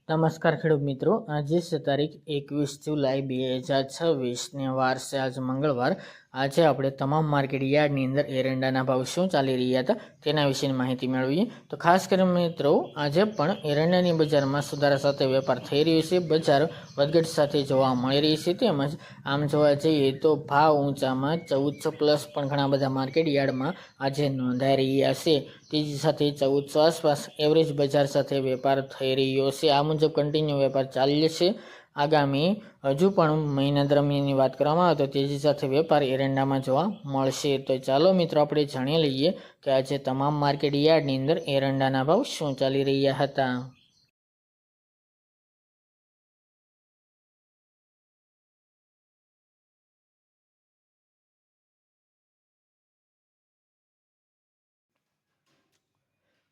નમસ્કાર ખેડૂત મિત્રો, આજે છે તારીખ 21 જુલાઈ 2026 ને વાર છે આજ મંગળવાર। આજે આપણે તમામ માર્કેટ યાર્ડની અંદર એરંડાના ભાવ શું ચાલી રહ્યા હતા તેના વિશેની માહિતી મેળવીએ। તો ખાસ કરીને મિત્રો, આજે પણ એરંડાની બજારમાં સુધારા સાથે વેપાર થઈ રહ્યો છે। બજાર વધઘટ સાથે જોવા મળી રહી છે। તેમજ આમ જોવા જઈએ તો ભાવ ઊંચામાં 1400 પ્લસ પણ ઘણા બધા માર્કેટ યાર્ડમાં આજે નોંધાઈ રહ્યા છે। તેજી સાથે 1400 આસપાસ એવરેજ બજાર સાથે વેપાર થઈ રહ્યો છે। આ મુજબ કન્ટિન્યુ વેપાર ચાલ્યો છે। આગામી હજુ પણ મહિના દરમિયાનની વાત કરવામાં આવે તો તેજી સાથે વેપાર એરંડામાં જોવા મળશે। તો ચાલો મિત્રો, આપણે જાણી લઈએ કે આજે તમામ માર્કેટ યાર્ડની અંદર એરંડાના ભાવ શું ચાલી રહ્યા હતા।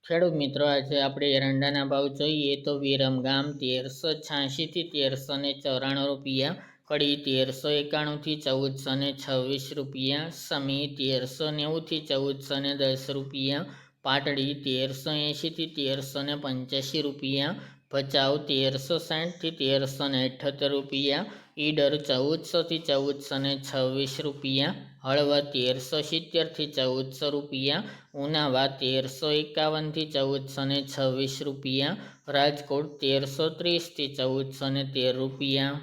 ખેડૂત મિત્રો, આજે આપણે એરંડાના ભાવ જોઈએ તો વિરમગામ 1386 થી 1394 રૂપિયા, કડી 1391 થી 1426 રૂપિયા, સમી 1390 થી 1410 રૂપિયા, પાટડી 1380 થી 1385 રૂપિયા, ભચાઉ 1360 થી 1378 રૂપિયા, ઈડર 1400 થી 1426 રૂપિયા, હળવદ 1370 થી 1400 રૂપિયા, ઉનાવા 1351 થી 1426 રૂપિયા, રાજકોટ 1330 થી 1413 રૂપિયા,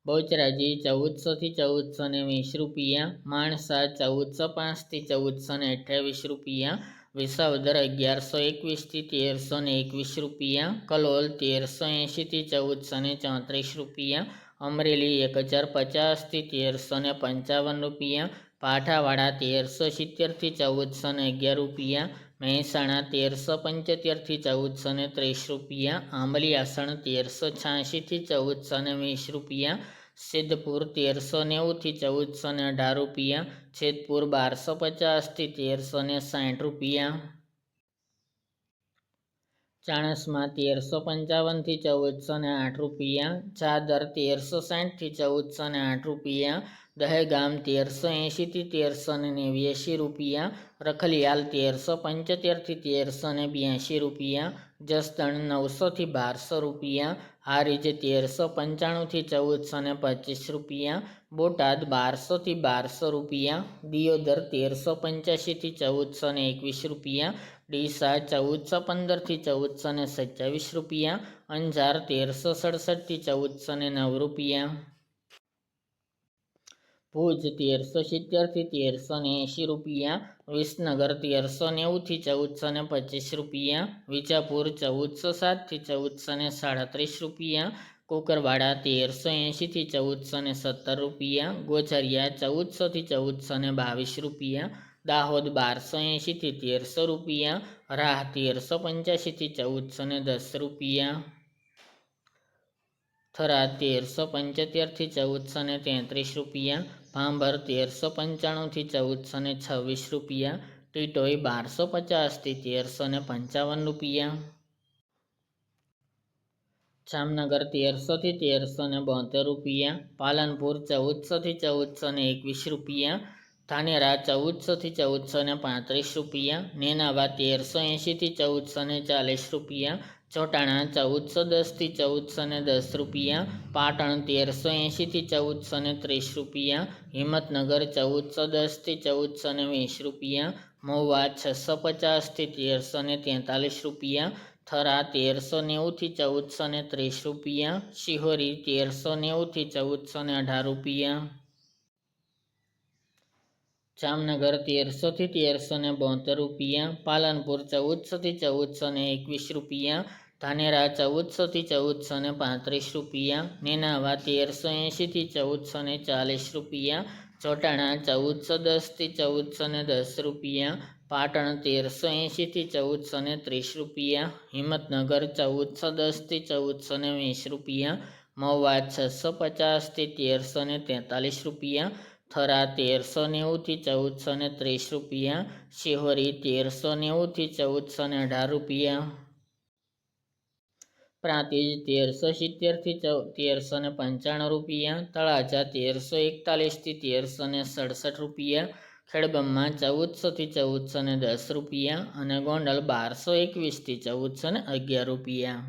બહુચરાજી 1400 થી 1420 રૂપિયા, માણસા 1405 થી 1428 રૂપિયા, વિસાવદર 1121 થી 1321 રૂપિયા, કલોલ 1380 થી 1434 રૂપિયા, અમરેલી 1050 થી 1355 રૂપિયા, પાઠાવાડા 1370 થી 1411 રૂપિયા, મહેસાણા 1375 થી 1430 રૂપિયા, આંબલિયાસણ 1386 થી 1420 રૂપિયા, સિદ્ધપુર 1390 થી 1418 રૂપિયા, જેતપુર 1250 થી 1360 રૂપિયા, ચાણસમાં 1355 થી 1408 રૂપિયા, ચાદર 1360 થી 1408 રૂપિયા, દહેગામ 1380 થી 1389 રૂપિયા, રખલિયાલ 1375 થી 1382 રૂપિયા, જસદણ 900 થી 1200 રૂપિયા, હારીજ 1395 થી 1425 રૂપિયા, બોટાદ 1200 થી 1200 રૂપિયા, દિયોદર 1385 થી 1421 રૂપિયા, ડીસા 1415 થી 1427 રૂપિયા, અંજાર 1367 થી 1409 રૂપિયા, ભુજ 1370 થી 1380 રૂપિયા, વિસનગર 1390 થી 1425 રૂપિયા, વિજાપુર 1407 થી 1437 રૂપિયા, કુકરવાડા 1380 થી 1417 રૂપિયા, ગોઝરિયા 1400 થી 1422 રૂપિયા, દાહોદ 1280 થી 1300 રૂપિયા, રાહ 1385 થી 1410 રૂપિયા, થરા 1375 થી 1433 રૂપિયા, ભાંભર 1395 થી 1426 રૂપિયા, ટીટોઈ 1250 થી 1355 રૂપિયા, જામનગર 1300 થી 1372 રૂપિયા, પાલનપુર 1400 થી 1421 રૂપિયા, ધાનેરા 1400 થી 1435 રૂપિયા, નેનાવા 1380 થી 1440 રૂપિયા, ચોટાણા 1410 થી 1410 રૂપિયા, પાટણ 1380 થી 1430 રૂપિયા, હિંમતનગર 1410 થી 1420 રૂપિયા, મહુવા 650 થી 1343 રૂપિયા, થરા 1390 થી 1430 રૂપિયા, શિહોરી 1390 થી 1418 રૂપિયા, જામનગર 1300 થી 1372 રૂપિયા, પાલનપુર 1400 થી 1421 રૂપિયા, ધાનેરા 1400 થી 1435 રૂપિયા, નેનાવા 1380 થી 1440 રૂપિયા, ચોટાણા 1410 થી 1410 રૂપિયા, પાટણ 1380 થી 1430 રૂપિયા, હિંમતનગર 1410 થી 1420 રૂપિયા, મહુવા 650 થી 1343 રૂપિયા, થરા 1390 થી 1430 રૂપિયા, શિહોરી 1390 થી 1418 રૂપિયા, પ્રાંતિજ 1370 થી 1395 રૂપિયા, તળાજા 1341 થી 1367 રૂપિયા, ખેડબ્રહ્મા 1400થી 1410 રૂપિયા અને ગોંડલ 1221થી 1411 રૂપિયા.